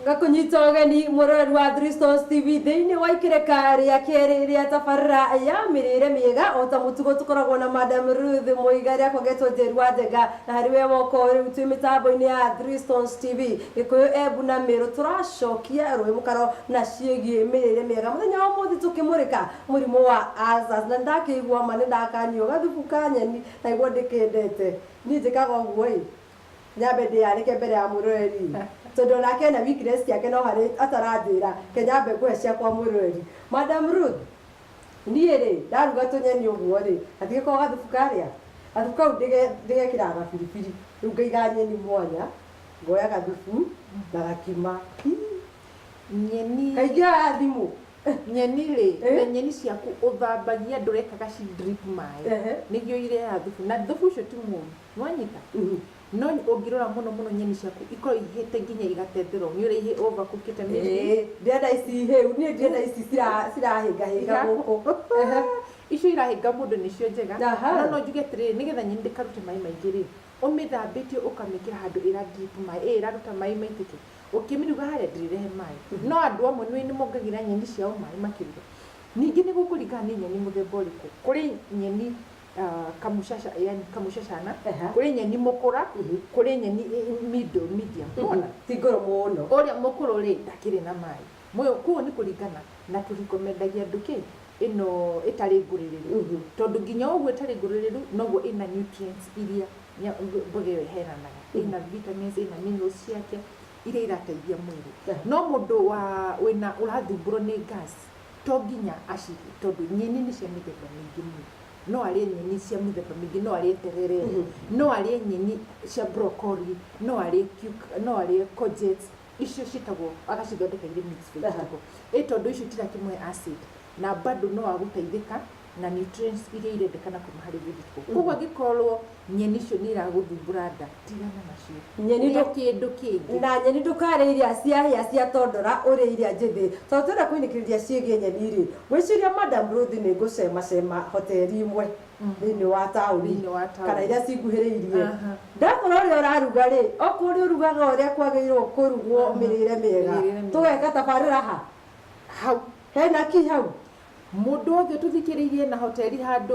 Gakunyita ũgeni mũrori wa Three Stones TV thĩinĩ wa ikĩrĩka rĩa kerĩ rĩa tabarĩra ya mĩrĩre mĩega o ta mũtugo tũkoragwo na Madam Ruth Muiga rĩa kogetwo Njeri wa Njenga na harĩ we woko rĩu twĩ mĩtambo-inĩ ya Three Stones TV Gĩkũyũ Embu na Meru tũracokia rũĩ mũkaro na ciĩgiĩ mĩrĩre mĩega mũthenya wa ũmũthĩ tũkĩmũrĩka mũrimũ wa ulcers na ndakĩigua ma nĩ ndakanio gathubu ka nyeni na igua ndĩkĩendete niĩ njĩkaga ũguo nyambe ndĩyanĩke mbere ya mũrori tondu nake na weakness yake no harĩ ataranjĩra kenyambe ngũhe ciakwa mũrori Madam Ruth niĩ rĩ ndaruga tũnyeni ũguo rĩ atigĩkorwo gathubu karĩa gathubu kau ndĩgekĩraga gabiribiri rĩu ngaiga nyeni mwanya ngoya gathubu na gakima nyeni kaingĩra thimũ nyeni rĩ nyeni ciaku ũthambagia ndũrekaga ci drip maĩ nĩguo ireaga thubu na thubu ũcio ti mũru nwanyita no ũngĩrora mũno nyeni ciaku ikorwo ihĩte nginya igatendero nĩ ũrĩa ihe overcooked ndĩrenda ici hĩu niĩ ndĩrenda ici cirahĩngahĩnga gũkũ icio irahĩnga mũndũ nĩcio njega no njuge atĩrĩrĩ nĩgetha nyeni ndĩkarute maĩ maingĩ rĩ ũmĩthambĩtie ũkamĩkĩra handũ ĩra drip maĩ ĩraruta maĩ maitĩke ũkĩmĩruga harĩa ndĩrehe maĩ no andũ amwe nĩ mongagĩra nyeni ciao maĩ makĩruga ningĩ nĩ gũkũringana nĩ nyeni mũthemba ũrĩkũ kũrĩ nyeni kamushasha yani kamushashana kuri nyeni mukura kuri nyeni medium bona tigoro muno oria mukuru ri ndakire na mai moyo kuo ni kuringana na turikomendagia nduke ino itari nguririru tondu nginya ogwo itari nguririru noguo ina nutrients iria mboga iyo iheranaga ina vitamins ina minerals ciake iria irateithia mwiri no mundu wa wina urathumburo ni gas to nginya acidi tondu nyeni ni cia mithemba mingi muno no arĩe nyeni cia mĩthemba mĩingĩ no arĩe terere no arĩe nyeni cia broccoli no arĩe courgettes icio citagwo agacithondeka irĩ mixed vegetable tondu icio tirakĩmwe acid na bado no agũteithĩka na nutrients iria irendekana kuma harĩ vegetable koguo angĩkorwo nyeni icio nĩ iragũthumbura nda tigana nacio nyeni kĩndũ kĩngĩ na nyeni ndũkarĩa iria ciahĩa cia tondora ũrĩa iria njĩthĩ tondũ twenda kũinĩkĩrĩria ciĩgiĩ nyeni rĩ gwĩciria Madam Ruth nĩ ngũcemacema hoteli imwe thĩinĩ wa taũni kana iria cikuhĩrĩirie ndakorwo ũrĩa ũraruga rĩ okorwo ũrĩa ũrugaga ũrĩa kwagĩrĩirwo kũrugwo mĩrĩre mĩega tũgeka tabarĩra hau hena ki hau mundu wothe tuthikiririe na hoteli handu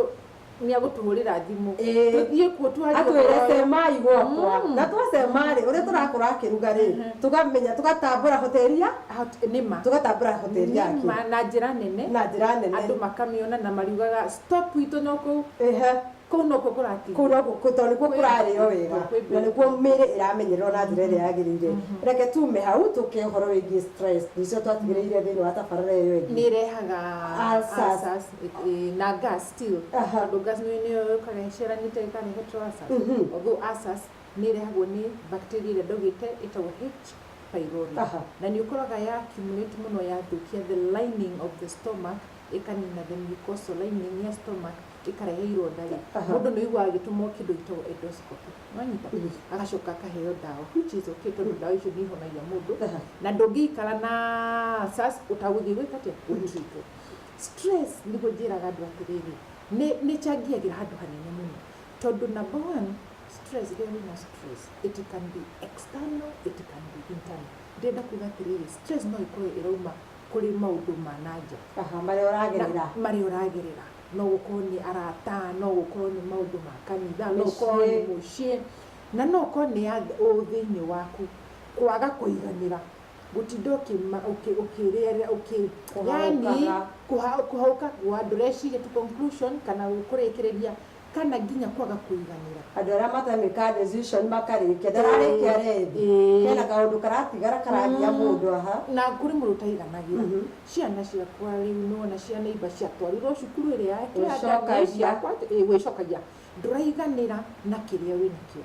ni agutuhurira thimu tuthie kuo atwire sema igwakwa na twasema ri uria turakora akiruga ri tugamenya tugatambura hoteli ya nima tugatambura hoteli yake na njira nene andu makamiona na mariugaga stop itu no ku kũu no kũrati kũu no tondu kuo kũrarĩo wega na nĩkuo mĩĩrĩ ĩramenyererwo na njĩra ĩrĩa yagĩrĩire reke tume hau tũke ũhoro wĩgiĩ stress nĩcio twatigĩrĩire thĩinĩ wa tabarĩra ĩyo ĩngĩ nĩ ĩrehaga ulcers na gas still tondũ gas nĩ ũkareheranĩte ĩkarehe ulcers although ulcers nĩ ĩrehagwo nĩ bacteria ĩrĩa ndaugĩte ĩtagwo H pylori na nĩ ũkoraga ya accumulate mũno yathũkia the lining of the stomach ĩkanina the mucosal lining ya stomach ikarehe ironda ri mundu no igwa gitumo kindu gitagwo endoscopy wanyita agacoka akaheo dawa which is okay tondu dawa icio ni honagia mundu na ndũngĩikara na sas utaguthii gwikatia utrito stress nĩguo njĩraga andũ atĩrĩrĩ nĩ changiagĩra handũ hanene mũno tondu number one stress na stress it can be external it can be internal ndenda kuga atĩrĩrĩ stress no ikorwo ĩrauma kuri maundu mananja marĩa ũragerera no gũkorwo nĩ arata no gũkorwo nĩ maũndũ ma kanitha no gũkorwo nĩ mũciĩ na no gũkorwo nĩ thĩinĩ waku kwaga kũiganĩra gũtinda ũkĩrĩra yani kũhauka ndũreciria to conclusion kana kũrĩkĩrĩria kana nginya kwaga kũiganĩra andũ arĩa matamĩka decision makarĩkia ndararĩkia rethi hena kaũndũ karatigara karagia mũndũ na kũrĩ mũndũ ũtaiganagĩra ciana ciakwa rĩu nĩwona ciana iba ciatwarirwo cukuru ĩrĩa gwĩcokagia ndũraiganĩra na kĩrĩa wĩnakĩo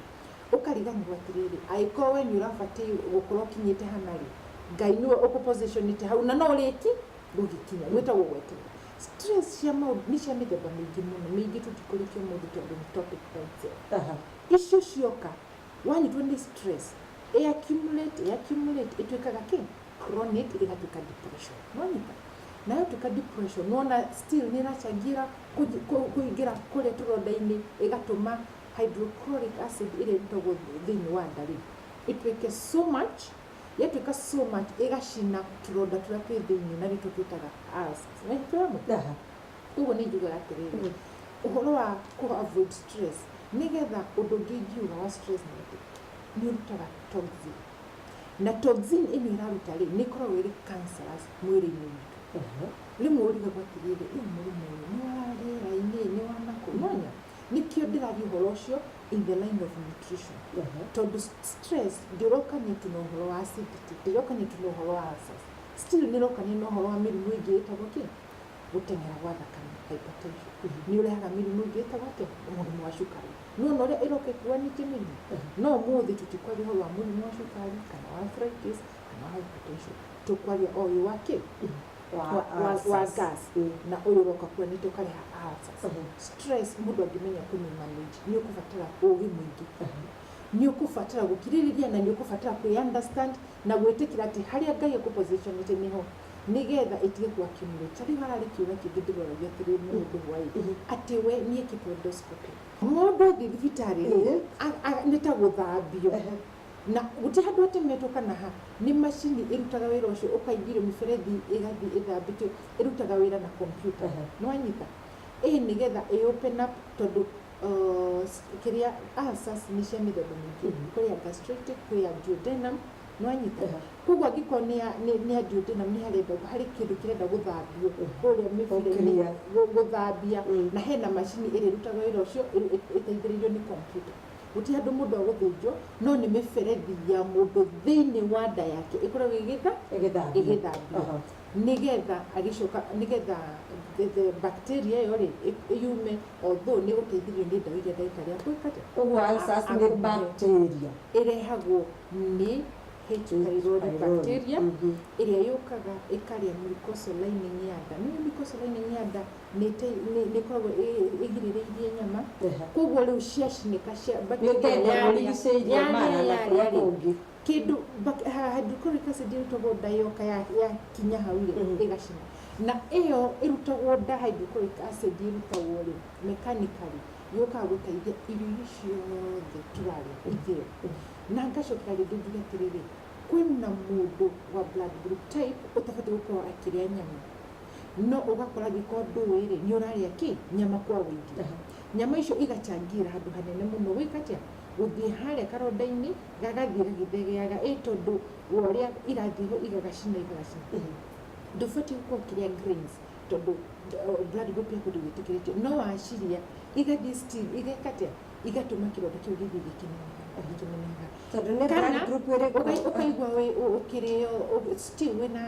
ũkariganĩrwo atĩrĩrĩ angĩkorwo we nĩ ũrabatiĩ gũkorwo ũkinyĩte hana rĩ Ngai nĩwe ũkũpositionĩte hau na no rĩki ndũngĩkinya gwĩtagwo gweterera stress cia maũndũ nĩ cia mĩthemba mĩingĩ mũno mĩingĩ tũtikũrĩkia mũndũ tondũ nĩ topic point icio cioka wanyitwo nĩ stress accumulate ĩtuĩkaga chronic ĩgatuĩka depression wanyita nayo tuĩka depression nona still nĩ ĩrachangira kũingĩra kũrĩa tũronda-inĩ ĩgatũma hydrochloric acid ĩrĩa ĩrutagwo thĩinĩ wa nda ĩtuĩke so much yatuika so much igacina kironda turia twi thiini na ritu twitaga ulcers we twamo uguo ni njugaga atiriri uhoro wa ku avoid stress nigetha undu ngiuga wa stress ni urutaga toxin na toxin ino iraruta ri ni korwo iri cancerous mwiri-ini witu rimwe urigagwo atiriri murimu ni wa rĩera-inĩ ni wa nakumonya nikio ndirathi uhoro ucio in the line of nutrition tondu stress ndirokanĩtwo na uhoro wa acidity ndirokanĩtwo na uhoro wa ulcers still nirokanĩtwo na uhoro wa mĩrimũ ĩngĩ ĩtagwo gũteng'era gwa thakame hypertension ni urehaga mĩrimũ ĩngĩ ĩtagwo mũrimũ wa cukari no ũrĩa ĩroka ĩkuanĩtie mĩrimũ no ũmũthĩ tũtikwaria uhoro wa mũrimũ wa cukari kana wa arthritis kana wa hypertension tukwaria ũyũ wa kĩ wa gas na ũyũ ũroka kuanĩtwo ũkareha ulcers stress mũndũ angĩmenya kũmĩmanage nĩ ũkũbatara ũũgĩ mũingĩ nĩ ũkũbatara gũkirĩrĩria na nĩ ũkũbatara kwĩ-understand na gwĩtĩkĩra atĩ harĩa Ngai akũ-positionĩte nĩho nigetha itige ku accumulate rĩu hararĩ kiuga kĩngĩ ndĩroragia atĩrĩrĩ mũndũ hwaĩ atĩ we niĩ endoscopy mũndũ athiĩ thibitarĩ nĩ ta gũthambio na gũtirĩ handũ atemetwo kana ha nĩ macini ĩrutaga wĩra ũcio ũkaingĩrio mĩberethi ĩgathiĩ ĩthambĩtio ĩrutaga wĩra na kompiuta nĩwanyita nigetha open up tondũ kĩrĩa ulcers nĩ cia mĩthemba mĩingĩ kũrĩ gastritic kũrĩ duodenum nĩwanyita koguo angĩkorwo nĩ duodenum nĩ harĩ kĩndũ kĩrenda gũthambio kũrĩa mĩberethi gũthambia na hena macini ĩrĩa ĩrutaga wĩra ũcio ĩteithĩrĩirio nĩ kompiuta gũtirĩ handũ mũndũ agũthĩnjwo no nĩ mĩberethi ya mũndũ thĩinĩ wa nda yake ĩkoragwo ĩgĩthambio nigetha agĩcoka nigetha the bacteria ĩyo rĩ yume although nĩ gũteithĩrĩrio nĩ ndawa iria ndagĩtarĩ akwĩkate ũguo ulcers nĩ bacteria ĩrehagwo nĩ H. pylori bacteria ĩrĩa yũkaga ĩkarĩa mucosal lining ya nda nĩ mucosal lining ya nda nĩ koragwo ĩgirĩrĩirie nyama koguo rĩu ciacinĩka cia bacteria kĩndũ hydrochloric acid ĩrutagwo nda yoka yakinya hau rĩ ĩgacina na ĩyo ĩrutagwo nda hydrochloric acid ĩrutagwo rĩ mechanically yũkaga gũteithia irio ciothe turarĩa ithĩo na ngacokera rĩngĩ njuge atĩrĩrĩ kwĩna mũndũ wa blood group type ũtabatiĩ gũkorwo akĩrĩa nyama no ũgakora angĩkorwo ndũĩ rĩ nĩ ũrarĩa kĩ nyama kwa wĩingĩ nyama icio igacangĩra handũ hanene mũno gwĩkatia gũthiĩ harĩa karonda-inĩ gagathiĩ gagĩthegeaga tondũ ũrĩa irathiĩ igagacina ndũbatiĩ gũkorwo ũkĩrĩa grains tondũ blood group yaku ndĩgwĩtĩkĩrĩtio no waciria igathiĩ still igekatia igatũma kĩronda kĩu gĩthiĩ gĩkĩneneha tondũ nĩ blood group ĩrĩkũ ũkaigua ũkĩrĩo still wĩna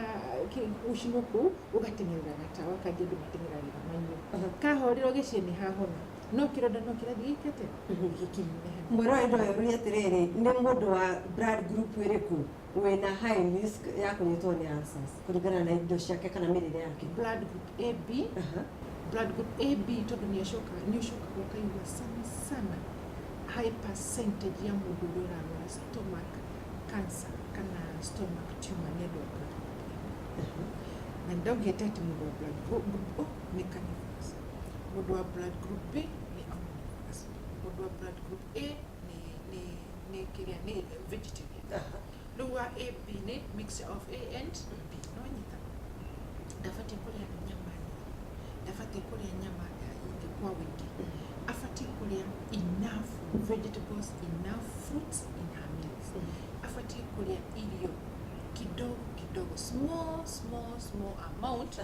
ũcinwo kũu ũgateng'erera gatawa kaingĩ andũ mateng'eragĩra manyua kahorera ũgĩciria nĩ hahona no kĩronda no kĩrathiĩ gĩkate gĩkĩneneha mũrwaru ũyũ nĩ atĩrĩrĩ nĩ mũndũ wa blood group ĩrĩkũ wĩna high risk ya kũnyitwo nĩ ulcers kũringana na indo ciake kana mĩrĩre yake blood group AB blood group AB tondũ nĩ ũcokaga ũkaigua sana high percentage ya mũndũ ũrĩa ũrarwara stomach cancer kana stomach tumor nĩ andũ a blood group na ndaugĩte atĩ mũndũ wa blood group nĩ carnivorous mũndũ wa blood group B nĩ omnivorous mũndũ wa blood group A nĩ kĩrĩa nĩ vegetarian rĩu wa AB nĩ mixture of A and B no nyita ndabatiĩ kũrĩa nyama ndabatiĩ kũrĩa nyama kwa wĩingĩ abatiĩ kũrĩa enough vegetables enough fruits in her meals abatiĩ kũrĩa irio kidogo small amount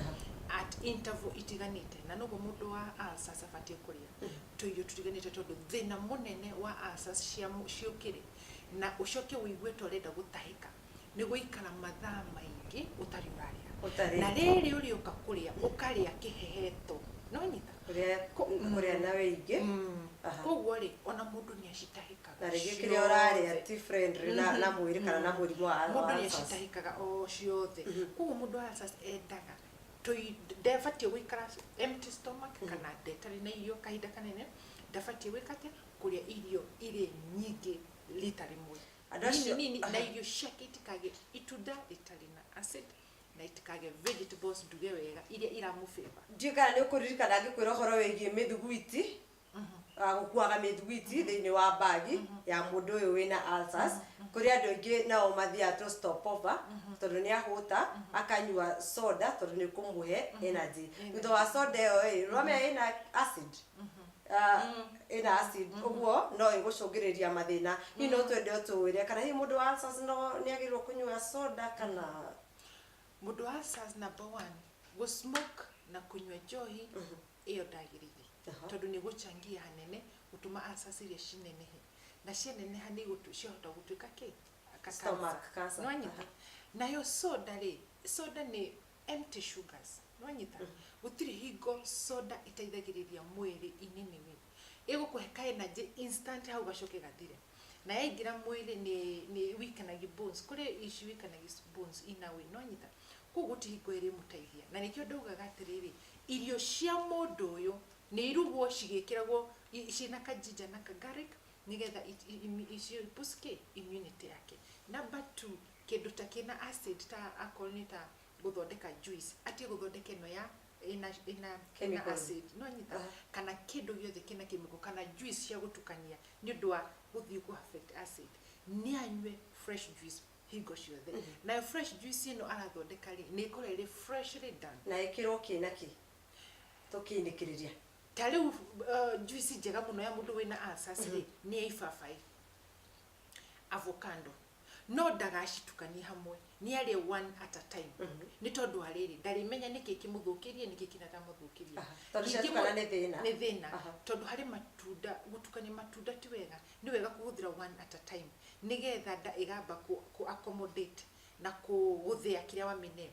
at interval itiganĩte na noguo mũndũ wa ulcers abatiĩ kũrĩa tũirio tũtiganĩte tondũ thĩna mũnene wa ulcers ciũkĩrĩ na ũcoke wĩigue ta ũrenda gũtahĩka nĩ gũikara mathaa maingĩ ũtarĩ ũrarĩa na rĩrĩ ũrĩũka kũrĩa ũkarĩa kĩhehetwo no nyita kũrĩa na wĩingĩ koguo rĩ ona mũndũ nĩ acitahĩkaga na rĩngĩ kĩrĩa ũrarĩa ti friendly na mwĩrĩ kana na mũrimũ wa ulcers mũndũ nĩ acitahĩkaga o ciothe koguo mũndũ wa ulcers endaga ndabatiĩ gũikara empty stomach kana ndetarĩ na irio kahinda kanene ndabatiĩ gwĩkate kũrĩa irio irĩ nyingĩ rita rĩmwe nini na irio ciake itikage itunda rĩtarĩ na acid na itikage vegetables nduge wega iria iramũbĩba ndiũĩ kana nĩ ũkũririkana ngĩkwĩra ũhoro wĩgiĩ mĩthuguiti gukuaga mithugwiti thiini wa bagi ya mundu uyu wina ulcers kuri andu aingi nao mathia to stop over tondu ni ahuta akanyua soda tondu ni kumuhe energy thutha wa soda iyo rome ina acid ina acid uguo no igucungiriria mathina ino twende utwire kana hi mundu wa ulcers no ni agirwo kunyua soda kana mundu wa ulcers number 1 go smoke na kunywa njohi iyo ndagirithi tondu ni guchangia hanene gutuma ulcers iria cinenehe na cineneha ni gutucihota gutuika stomach cancer no nyita nayo soda ni empty sugars no nyita gutiri hingo soda itaithagiriria mwiri inini wini igukuheka energy instant hau gacoke gathire na yaingira mwiri ni weakening bones kuri ici weakening bones inawe no nyita kuguti hingo iri mutaithia na nikio ndugaga atiriri irio cia mundu uyu ni irugwo cigikiragwo cina kajija na garlic nigetha icio buske immunity yake. Number 2 kindu ta kina acid ta akonita guthondeka juice ati guthondeka no ya ina acid no nyita kana kindu giothe kina chemical kana juice cia gutukania ni undu wa guthii ku affect acid ni anywe fresh juice hingo ciothe na fresh juice ino arathondeka ri ni ikorere freshly done na ikirwo kina ki tukinikiriria tari juice njega muno ya mundu wina ulcers ni ibabai avocado no ndagacitukania hamwe ni ari one at a time ni tondu ariri ndarimenya niki kimuthukirie niki kinata muthukiria tondu ciatukana ni thina tondu hari matunda gutukania matunda ti wega ni wega kuhuthira one at a time nigetha nda igamba ku accommodate na kuguthia kiria wa mine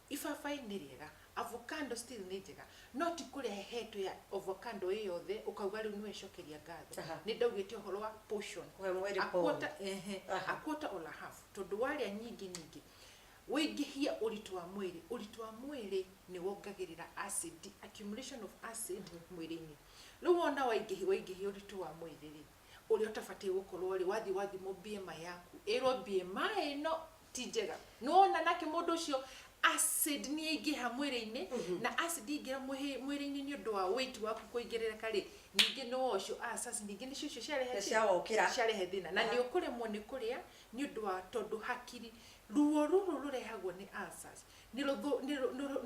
ibabai ni riega avocado still ni njega no ti kuria heto ya avocado yothe ukauga riu niwe cokeria ngatho ni ndaugite uhoro wa portion akwota ola half tondu waria nyingi wingihia uritu wa mwiri ni wongagirira acid accumulation of acid mwiri-ini riu wona waingihia uritu wa mwiri ri uri utafatie gukorwo ri wathi mo BMI yaku ero BMI no ti njega nuona nake mundu ucio acid ni ingiha mwiri-ini na acid ingira mwiri-ini ni undu wa weight waku kuingirira ri ningi no ocio ulcers ningi ni cio ciarehe thina na ni ukuremwo ni kuria ni undu wa tondu hakiri ruo ruru rurehagwo ni ulcers ni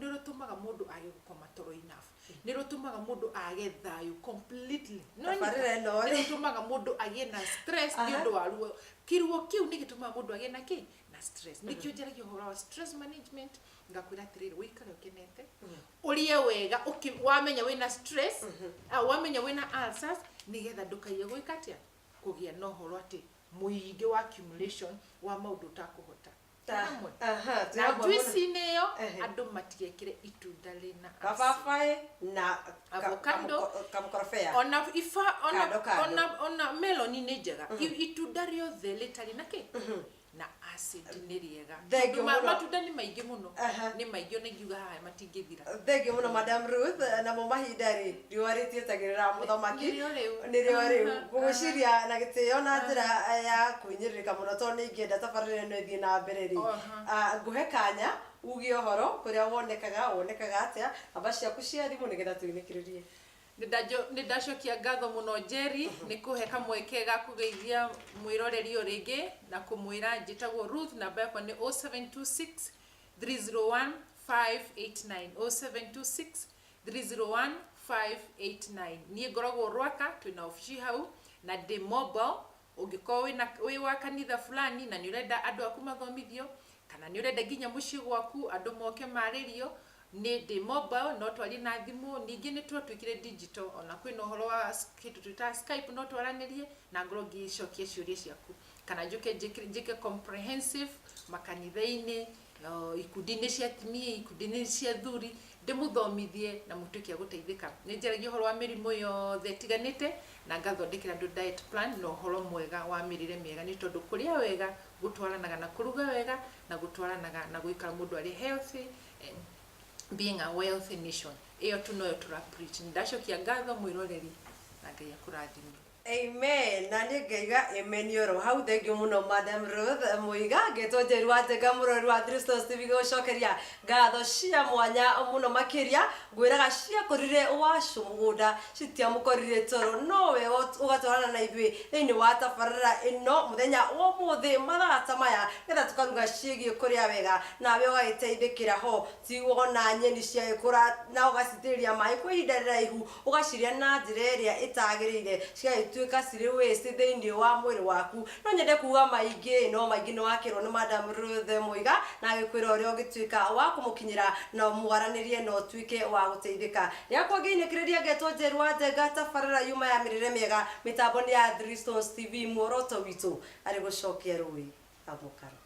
rutumaga mundu age gukoma toro enough ni rutumaga mundu age thayu completely ni rutumaga mundu age na stress ni undu wa ruo kiruo kiu ni gitumaga mundu age na stress nikio njaragia uhoro wa stress management ngakwira atiriri wikare ukenete urie wega wamenya wina stress wamenya wina ulcers nigetha ndukaiye gwikatia kugia no horo ati muingi wa accumulation wa maundu utakuhota na juice neyo andu matigekire itunda rina bababai na avocado kamkorofea ona melon ni njega itunda riothe litari nake na acid ni riega matunda ni maingi muno ni maingi ona ngiuga haha matingithira thengi muno Madam Ruth na mo mahinda ri riwaritie tagirira muthomaki ni riu guciria na gitio na njira ya kuinyiririka muno to ni ngienda tabarire no ithie na mbere ri nguhe kanya ugie uhoro kuria wonekaga atia aba ciaku cia thimu nigetha tuinikiririe Nidacokia ngatho muno Jerry ni kuhe kamweke ga kugeithia mwiroreri ringi na kumwira njitagwo Ruth na baba ni 0726 301 589 0726 301 589 ni ngoragwo rwaka twina ofici hau na de mobile ungikorwo wi wa kanitha fulani na ni urenda andu aku mathomithio kana ni urenda ginya muci gwaku andu moke maririo ni de mobile no twali na thimu ningi ni twikire digital ona kwina uhoro wa kitu twita Skype no twaranirie na ngogi cokie ciuria ciaku kana njike comprehensive makanitha-ini ikundi-ini cia atumia ikundi-ini cia thuri ndimuthomithie na mutukia guteithika ni njaragia uhoro wa mirimu yothe tiganite na ngathondekera andu diet plan no uhoro mwega wa mirire miega ni tondu kuria wega gutwaranaga na kuruga wega na gutwaranaga na guikara mundu ari healthy and being a wealthy nation iyo tu noyo tura preach ndacokia ngatho mwiroreri na Ngai akurathimie. Amen. Nani ngaiga amen yoro. Hau thengio muno Madam Ruth Muiga getwo Njeri wa Njenga murori wa Christos TV gucokeria ngatho cia mwanya muno makiria ngwiraga cia korire wacu mugunda citia mukorire toro nowe ugatwarana na ithui thiini wa tabarara ino muthenya wo muthi mathata maya getha tukaruga ciigi kuria wega nawe ugagiteithikira ho ti wona nyeni cia ikura na ugacitiria mai kwa ihinda riraihu ugaciria na njira iria itagirire tuika ciri waste thiini wa mwiri waku no nyende kuga maingi no maingi no wakirwo ni Madam Ruth Muiga na agikwira uria ugituika wa kumukinyira na mugwaranirie no tuike wa guteithika yakwa ngiinikiriria getwo Njeri wa Njenga tabarara yuma ya mirire miega mitambo ni ya Christos TV muoroto witu ari gucokia rui amukaro.